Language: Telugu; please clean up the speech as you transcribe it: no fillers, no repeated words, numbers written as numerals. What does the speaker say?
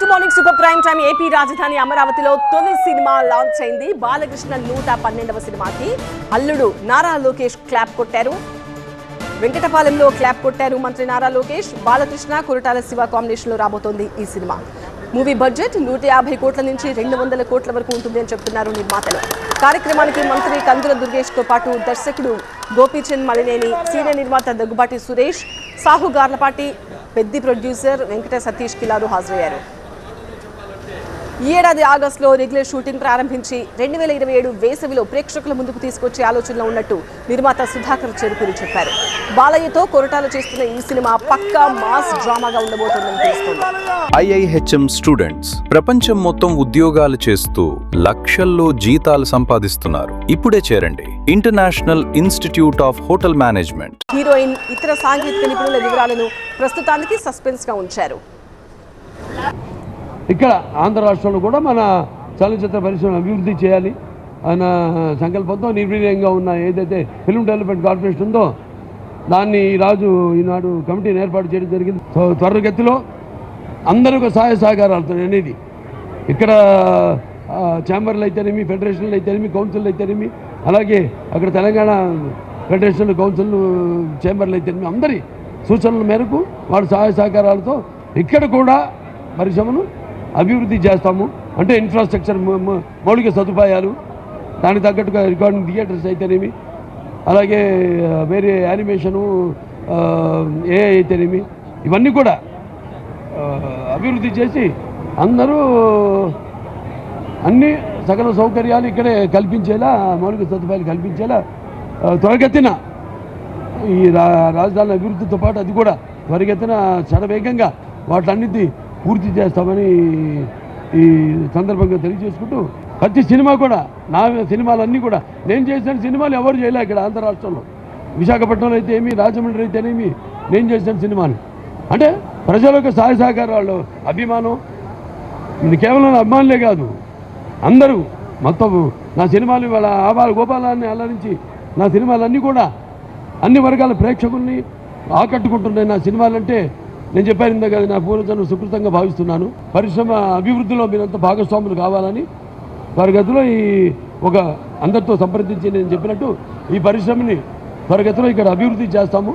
Back to morning super prime time. AP రాజధాని అమరావతిలో తొలి సినిమా లాంచ్ అయింది. బాలకృష్ణ 112వ సినిమాకి అల్లుడు నారా లోకేష్ క్లాప్ కొట్టారు. వెంకటపాలెంలో క్లాప్ కొట్టారు మంత్రి నారా లోకేష్. బాలకృష్ణ కొరటాల శివ కాంబినేషన్ లో రాబోతోంది ఈ సినిమా. మూవీ బడ్జెట్ 150 కోట్ల నుంచి 200 కోట్ల వరకు ఉంటుంది అని చెప్తున్నారు నిర్మాతలు. కార్యక్రమానికి మంత్రి కందుల దుర్గేష్ తో పాటు దర్శకుడు గోపీచంద్ మలినేని, సీనియర్ నిర్మాత దగ్గుబాటి సురేష్, సాహు గార్లపాటి, పెద్ది ప్రొడ్యూసర్ వెంకట సతీష్ కిలారు హాజరయ్యారు. ఈ ఏడాది ఆగస్టులో రెగ్యులర్ షూటింగ్ ప్రారంభించి 2027 వేసవిలో ప్రేక్షకుల ముందుకు తీసుకొచ్చే ఆలోచనలో ఉన్నట్టు నిర్మాత సుధాకర్ చెరుకూరి చెప్పారు. బాలయ్యతో కొరటాలు చేస్తున్న ఈ సినిమా పక్కా మాస్ డ్రామాగా ఉండబోతోందని తెలుస్తోంది. IIHM స్టూడెంట్స్ ప్రపంచం మొత్తం ఉద్యోగాలు చేస్తూ లక్షల్లో జీతాలు సంపాదిస్తున్నారు. ఇప్పుడే చేరండి international institute of hotel management. Heroine, ఇతర సాంకేతిక నిపుణుల వివరాలను ప్రస్తుతానికి సస్పెన్స్ గా ఉంచారు. ఇక్కడ ఆంధ్ర రాష్ట్రంలో కూడా మన చలనచిత్ర పరిశ్రమ అభివృద్ధి చేయాలి అన్న సంకల్పంతో నిర్వీర్యంగా ఉన్న ఏదైతే ఫిల్మ్ డెవలప్మెంట్ కార్పొరేషన్ ఉందో దాన్ని ఈనాడు కమిటీని ఏర్పాటు చేయడం జరిగింది. త్వరగతిలో అందరూ సహాయ సహకారాలతో అనేది ఇక్కడ ఛాంబర్లు అయితేనేమి, ఫెడరేషన్లు అయితేనేమి, కౌన్సిల్ అయితేనేమి, అలాగే అక్కడ తెలంగాణ ఫెడరేషన్, కౌన్సిల్, ఛాంబర్లు అయితేనేమి అందరి సూచనల మేరకు వాళ్ళ సహాయ సహకారాలతో ఇక్కడ కూడా పరిశ్రమను అభివృద్ధి చేస్తాము. అంటే ఇన్ఫ్రాస్ట్రక్చర్, మౌలిక సదుపాయాలు, దానికి తగ్గట్టుగా రికార్డింగ్ థియేటర్స్ అయితేనేమి, అలాగే వేరే యానిమేషను, AI అయితేనేమి, ఇవన్నీ కూడా అభివృద్ధి చేసి అందరూ అన్ని సకల సౌకర్యాలు ఇక్కడే కల్పించేలా, మౌలిక సదుపాయాలు కల్పించేలా త్వరగతిన ఈ రాజధాని అభివృద్ధితో పాటు అది కూడా త్వరగతిన శరవేగంగా వాటన్నిటి పూర్తి చేస్తామని ఈ సందర్భంగా తెలియజేసుకుంటూ, ప్రతి సినిమా కూడా నా సినిమాలన్నీ కూడా నేను చేసిన సినిమాలు ఎవరు చేయలే ఇక్కడ ఆంధ్ర రాష్ట్రంలో. విశాఖపట్నంలో అయితే ఏమి, రాజమండ్రి అయితేనేమి నేను చేసిన సినిమాలు అంటే ప్రజల యొక్క సహాయ సహకారాలు, అభిమానం. ఇది కేవలం అభిమానులే కాదు, అందరూ మొత్తం నా సినిమాలు వాళ్ళ ఆబాల గోపాలాన్ని అలరించి నా సినిమాలన్నీ కూడా అన్ని వర్గాల ప్రేక్షకుల్ని ఆకట్టుకుంటున్నాయి. నా సినిమాలంటే నేను చెప్పాను ఇందాక, నా పూర్వజన్మ సుకృతంగా భావిస్తున్నాను. పరిశ్రమ అభివృద్ధిలో మీరంతా భాగస్వాములు కావాలని త్వరగతిలో అందరితో సంప్రదించి నేను చెప్పినట్టు ఈ పరిశ్రమని త్వరగతిలో ఇక్కడ అభివృద్ధి చేస్తాము.